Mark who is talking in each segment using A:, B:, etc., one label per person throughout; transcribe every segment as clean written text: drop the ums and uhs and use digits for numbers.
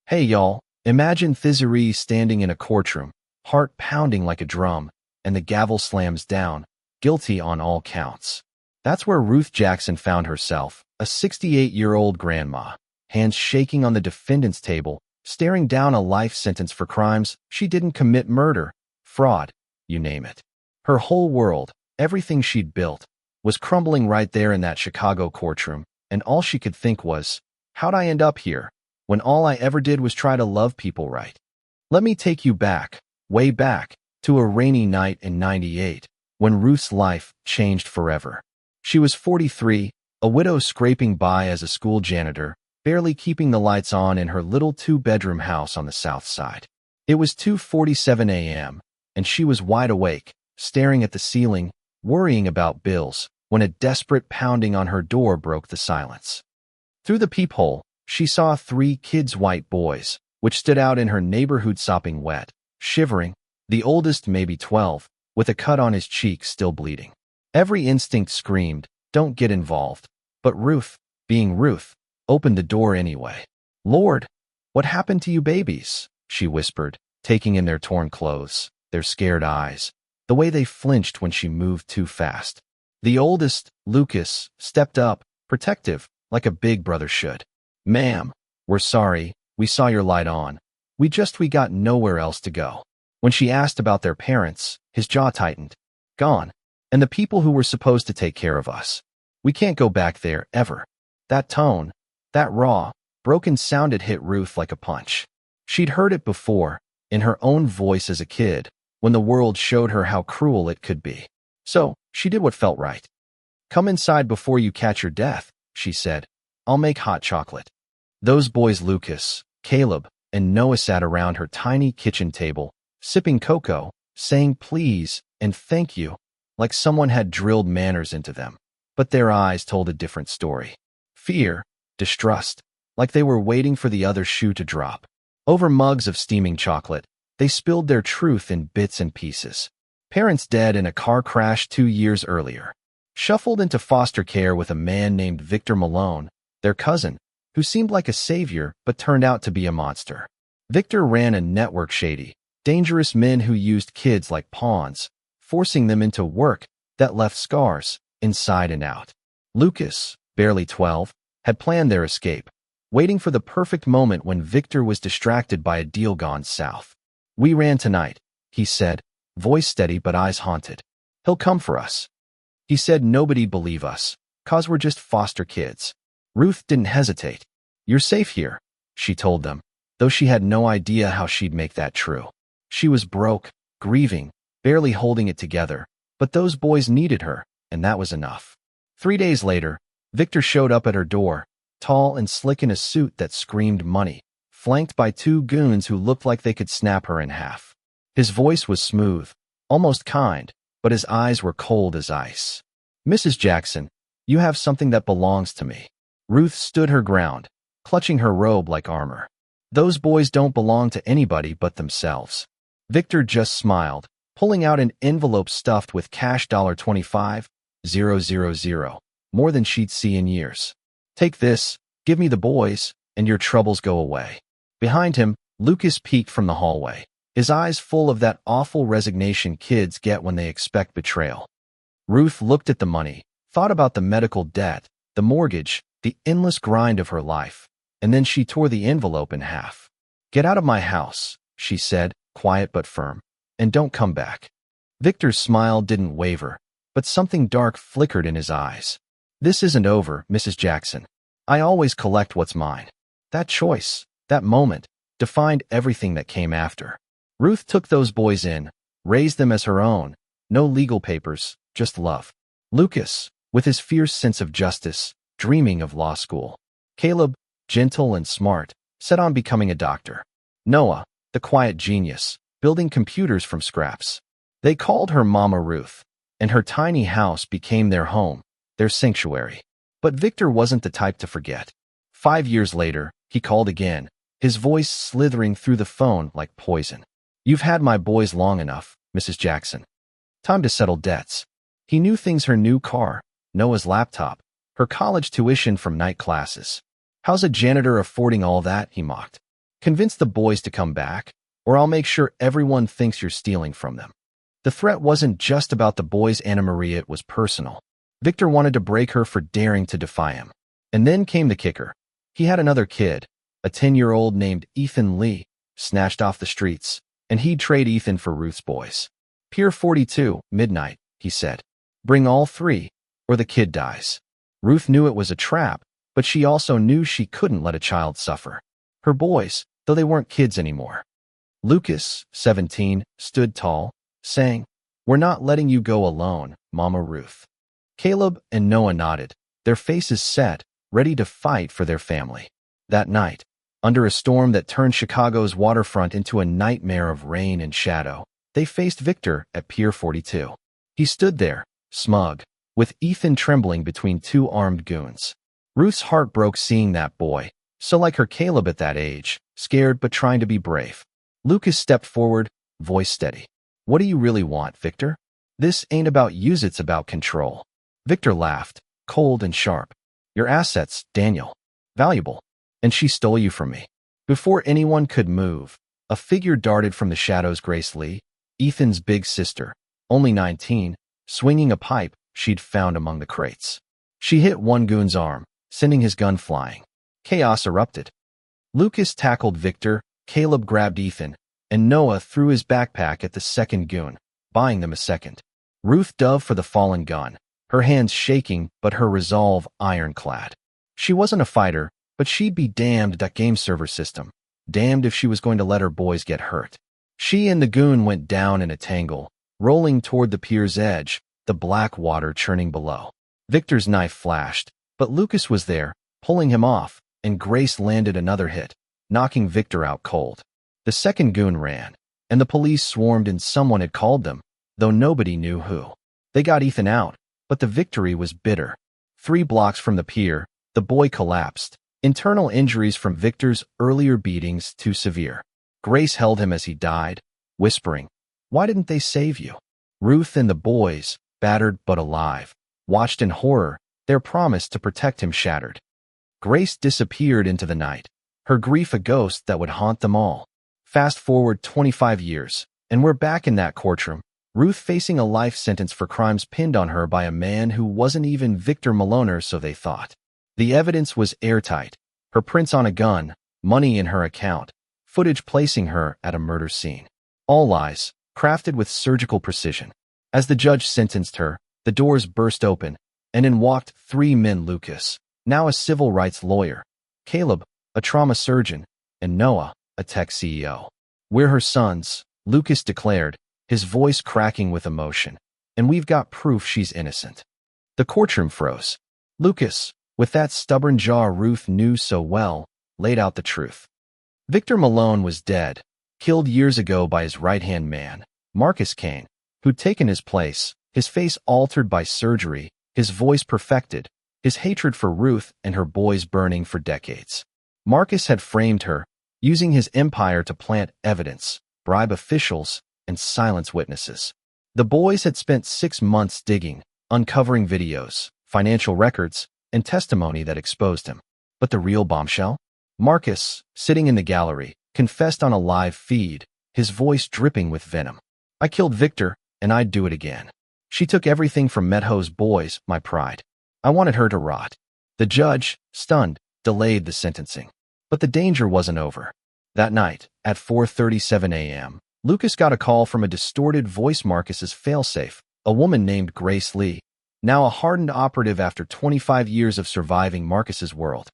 A: Hey y'all, imagine Thizari standing in a courtroom, heart pounding like a drum, and the gavel slams down, guilty on all counts. That's where Ruth Jackson found herself, a 68-year-old grandma, hands shaking on the defendant's table, staring down a life sentence for crimes she didn't commit: murder, fraud, you name it. Her whole world, everything she'd built, was crumbling right there in that Chicago courtroom, and all she could think was, how'd I end up here, when all I ever did was try to love people right? Let me take you back, way back, to a rainy night in '98, when Ruth's life changed forever. She was 43, a widow scraping by as a school janitor, barely keeping the lights on in her little two-bedroom house on the south side. It was 2:47 a.m., and she was wide awake, staring at the ceiling, worrying about bills, when a desperate pounding on her door broke the silence. Through the peephole, she saw three kids' white boys, which stood out in her neighborhood sopping wet, shivering, the oldest maybe 12, with a cut on his cheek still bleeding. Every instinct screamed, don't get involved. But Ruth, being Ruth, opened the door anyway. Lord, what happened to you babies? She whispered, taking in their torn clothes, their scared eyes, the way they flinched when she moved too fast. The oldest, Lucas, stepped up, protective, like a big brother should. Ma'am, we're sorry, we saw your light on. We got nowhere else to go. When she asked about their parents, his jaw tightened. Gone. And the people who were supposed to take care of us. We can't go back there, ever. That tone, that raw, broken sound, it hit Ruth like a punch. She'd heard it before, in her own voice as a kid, when the world showed her how cruel it could be. So, she did what felt right. Come inside before you catch your death, she said. I'll make hot chocolate. Those boys, Lucas, Caleb, and Noah, sat around her tiny kitchen table, sipping cocoa, saying please and thank you, like someone had drilled manners into them. But their eyes told a different story. Fear, distrust, like they were waiting for the other shoe to drop. Over mugs of steaming chocolate, they spilled their truth in bits and pieces. Parents dead in a car crash 2 years earlier. Shuffled into foster care with a man named Victor Malone, their cousin, who seemed like a savior but turned out to be a monster. Victor ran a network: shady, dangerous men who used kids like pawns, forcing them into work that left scars, inside and out. Lucas, barely 12, had planned their escape, waiting for the perfect moment when Victor was distracted by a deal gone south. We ran tonight, he said, voice steady but eyes haunted. He'll come for us. He said nobody'd believe us, 'cause we're just foster kids. Ruth didn't hesitate. You're safe here, she told them, though she had no idea how she'd make that true. She was broke, grieving, barely holding it together, but those boys needed her, and that was enough. 3 days later, Victor showed up at her door, tall and slick in a suit that screamed money, flanked by 2 goons who looked like they could snap her in half. His voice was smooth, almost kind, but his eyes were cold as ice. Mrs. Jackson, you have something that belongs to me. Ruth stood her ground, clutching her robe like armor. Those boys don't belong to anybody but themselves. Victor just smiled, pulling out an envelope stuffed with cash: $25,000, more than she'd see in years. Take this, give me the boys, and your troubles go away. Behind him, Lucas peeked from the hallway, his eyes full of that awful resignation kids get when they expect betrayal. Ruth looked at the money, thought about the medical debt, the mortgage, the endless grind of her life, and then she tore the envelope in half. Get out of my house, she said, quiet but firm, and don't come back. Victor's smile didn't waver, but something dark flickered in his eyes. This isn't over, Mrs. Jackson. I always collect what's mine. That choice, that moment, defined everything that came after. Ruth took those boys in, raised them as her own, no legal papers, just love. Lucas, with his fierce sense of justice, dreaming of law school. Caleb, gentle and smart, set on becoming a doctor. Noah, the quiet genius, building computers from scraps. They called her Mama Ruth, and her tiny house became their home, their sanctuary. But Victor wasn't the type to forget. 5 years later, he called again, his voice slithering through the phone like poison. You've had my boys long enough, Mrs. Jackson. Time to settle debts. He knew things: her new car, Noah's laptop, her college tuition from night classes. How's a janitor affording all that? He mocked. Convince the boys to come back, or I'll make sure everyone thinks you're stealing from them. The threat wasn't just about the boys' Anna Maria, it was personal. Victor wanted to break her for daring to defy him. And then came the kicker. He had another kid, a 10-year-old named Ethan Lee, snatched off the streets, and he'd trade Ethan for Ruth's boys. Pier 42, midnight, he said. Bring all three, or the kid dies. Ruth knew it was a trap, but she also knew she couldn't let a child suffer. Her boys, though they weren't kids anymore. Lucas, 17, stood tall, saying, "We're not letting you go alone, Mama Ruth." Caleb and Noah nodded, their faces set, ready to fight for their family. That night, under a storm that turned Chicago's waterfront into a nightmare of rain and shadow, they faced Victor at Pier 42. He stood there, smug, with Ethan trembling between two armed goons. Ruth's heart broke seeing that boy, so like her Caleb at that age, scared but trying to be brave. Lucas stepped forward, voice steady. "What do you really want, Victor? This ain't about use, it's about control." Victor laughed, cold and sharp. "Your assets, Daniel. Valuable. And she stole you from me." Before anyone could move, a figure darted from the shadows. Grace Lee, Ethan's big sister, only 19, swinging a pipe she'd found among the crates. She hit one goon's arm, sending his gun flying. Chaos erupted. Lucas tackled Victor, Caleb grabbed Ethan, and Noah threw his backpack at the second goon, buying them a second. Ruth dove for the fallen gun, her hands shaking but her resolve ironclad. She wasn't a fighter, but she'd be damned. That game server system. Damned if she was going to let her boys get hurt. She and the goon went down in a tangle, rolling toward the pier's edge, the black water churning below. Victor's knife flashed, but Lucas was there, pulling him off, and Grace landed another hit, knocking Victor out cold. The second goon ran, and the police swarmed in. Someone had called them, though nobody knew who. They got Ethan out, but the victory was bitter. 3 blocks from the pier, the boy collapsed, internal injuries from Victor's earlier beatings too severe. Grace held him as he died, whispering, "Why didn't they save you?" Ruth and the boys, battered but alive, watched in horror, their promise to protect him shattered. Grace disappeared into the night, her grief a ghost that would haunt them all. Fast forward 25 years, and we're back in that courtroom, Ruth facing a life sentence for crimes pinned on her by a man who wasn't even Victor Maloner, so they thought. The evidence was airtight, her prints on a gun, money in her account, footage placing her at a murder scene. All lies, crafted with surgical precision. As the judge sentenced her, the doors burst open, and in walked 3 men: Lucas, now a civil rights lawyer, Caleb, a trauma surgeon, and Noah, a tech CEO. "We're her sons," Lucas declared, his voice cracking with emotion, "and we've got proof she's innocent." The courtroom froze. Lucas, with that stubborn jaw Ruth knew so well, laid out the truth. Victor Malone was dead, killed years ago by his right-hand man, Marcus Kane, who'd taken his place, his face altered by surgery, his voice perfected, his hatred for Ruth and her boys burning for decades. Marcus had framed her, using his empire to plant evidence, bribe officials, and silence witnesses. The boys had spent 6 months digging, uncovering videos, financial records, and testimony that exposed him. But the real bombshell? Marcus, sitting in the gallery, confessed on a live feed, his voice dripping with venom. "I killed Victor, and I'd do it again. She took everything from Medho's boys, my pride. I wanted her to rot." The judge, stunned, delayed the sentencing. But the danger wasn't over. That night, at 4:37 a.m., Lucas got a call from a distorted voice, Marcus's failsafe, a woman named Grace Lee, now a hardened operative after 25 years of surviving Marcus's world.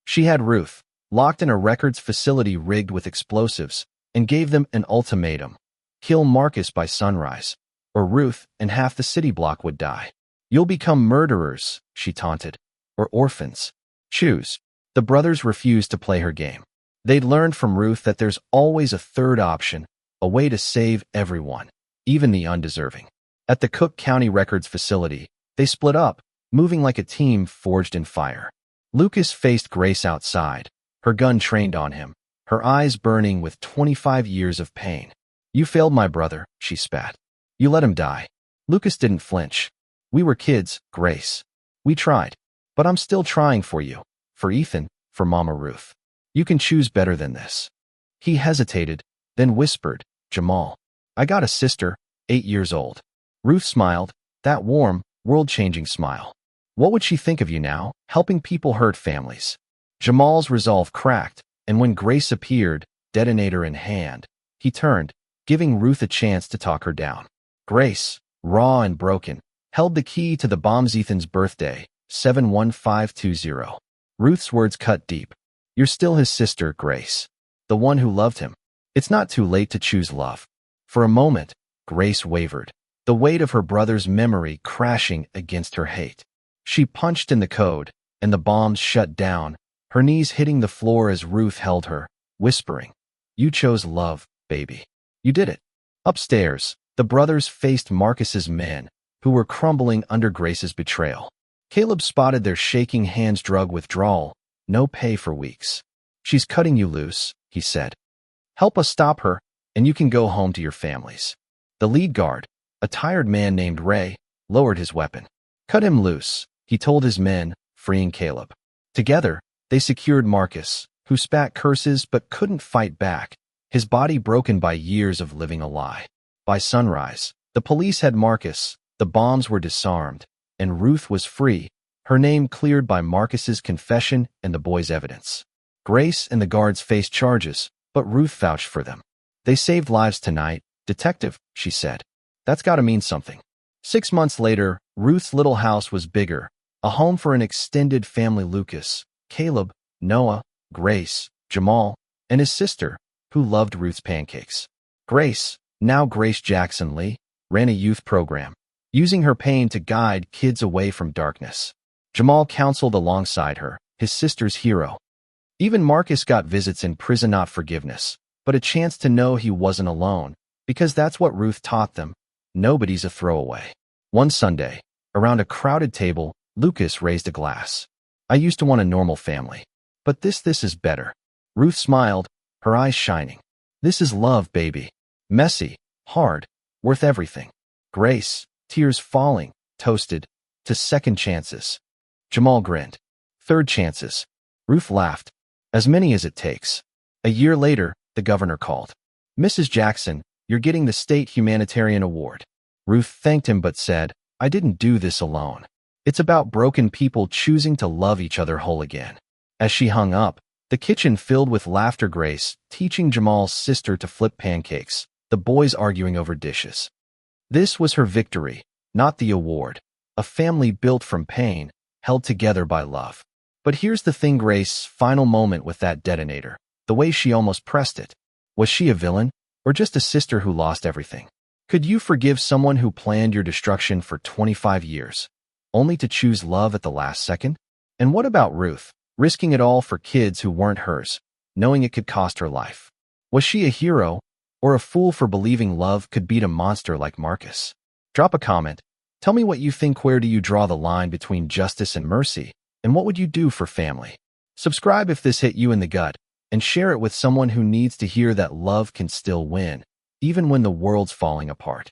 A: She had Ruth, locked in a records facility rigged with explosives, and gave them an ultimatum: kill Marcus by sunrise, or Ruth and half the city block would die. "You'll become murderers," she taunted, "or orphans. Choose." The brothers refused to play her game. They'd learned from Ruth that there's always a third option, a way to save everyone, even the undeserving. At the Cook County Records facility, they split up, moving like a team forged in fire. Lucas faced Grace outside, her gun trained on him, her eyes burning with 25 years of pain. "You failed my brother," she spat. "You let him die." Lucas didn't flinch. "We were kids, Grace. We tried. But I'm still trying for you, for Ethan, for Mama Ruth. You can choose better than this." He hesitated, then whispered, Jamal. I got a sister, 8 years old. Ruth smiled, that warm, world-changing smile. What would she think of you now, helping people hurt families? Jamal's resolve cracked, and when Grace appeared, detonator in hand, he turned, giving Ruth a chance to talk her down. Grace, raw and broken, held the key to the bomb's Ethan's birthday, 71520. Ruth's words cut deep. You're still his sister, Grace. The one who loved him. It's not too late to choose love. For a moment, Grace wavered, the weight of her brother's memory crashing against her hate. She punched in the code, and the bombs shut down, her knees hitting the floor as Ruth held her, whispering, You chose love, baby. You did it. Upstairs, the brothers faced Marcus's men, who were crumbling under Grace's betrayal. Caleb spotted their shaking hands drug withdrawal, no pay for weeks. She's cutting you loose, he said. Help us stop her, and you can go home to your families. The lead guard, a tired man named Ray, lowered his weapon. Cut him loose, he told his men, freeing Caleb. Together, they secured Marcus, who spat curses but couldn't fight back, his body broken by years of living a lie. By sunrise, the police had Marcus, the bombs were disarmed, and Ruth was free, her name cleared by Marcus's confession and the boy's evidence. Grace and the guards faced charges, but Ruth vouched for them. They saved lives tonight, detective, she said. That's gotta mean something. 6 months later, Ruth's little house was bigger, a home for an extended family: Lucas, Caleb, Noah, Grace, Jamal, and his sister, who loved Ruth's pancakes. Grace, now Grace Jackson Lee, ran a youth program, using her pain to guide kids away from darkness. Jamal counseled alongside her, his sister's hero. Even Marcus got visits in prison, not forgiveness, but a chance to know he wasn't alone, because that's what Ruth taught them. Nobody's a throwaway. One Sunday, around a crowded table, Lucas raised a glass. I used to want a normal family, but this is better. Ruth smiled, her eyes shining. This is love, baby. Messy, hard, worth everything. Grace, tears falling, toasted, to second chances. Jamal grinned. Third chances. Ruth laughed. As many as it takes. A year later, the governor called. Mrs. Jackson, you're getting the State Humanitarian Award. Ruth thanked him but said, I didn't do this alone. It's about broken people choosing to love each other whole again. As she hung up, the kitchen filled with laughter. Grace teaching Jamal's sister to flip pancakes, the boys arguing over dishes. This was her victory, not the award. A family built from pain, held together by love. But here's the thing: Grace's final moment with that detonator, the way she almost pressed it. Was she a villain, or just a sister who lost everything? Could you forgive someone who planned your destruction for 25 years, only to choose love at the last second? And what about Ruth, risking it all for kids who weren't hers, knowing it could cost her life? Was she a hero, or a fool for believing love could beat a monster like Marcus? Drop a comment. Tell me what you think. Where do you draw the line between justice and mercy? And what would you do for family? Subscribe if this hit you in the gut, and share it with someone who needs to hear that love can still win, even when the world's falling apart.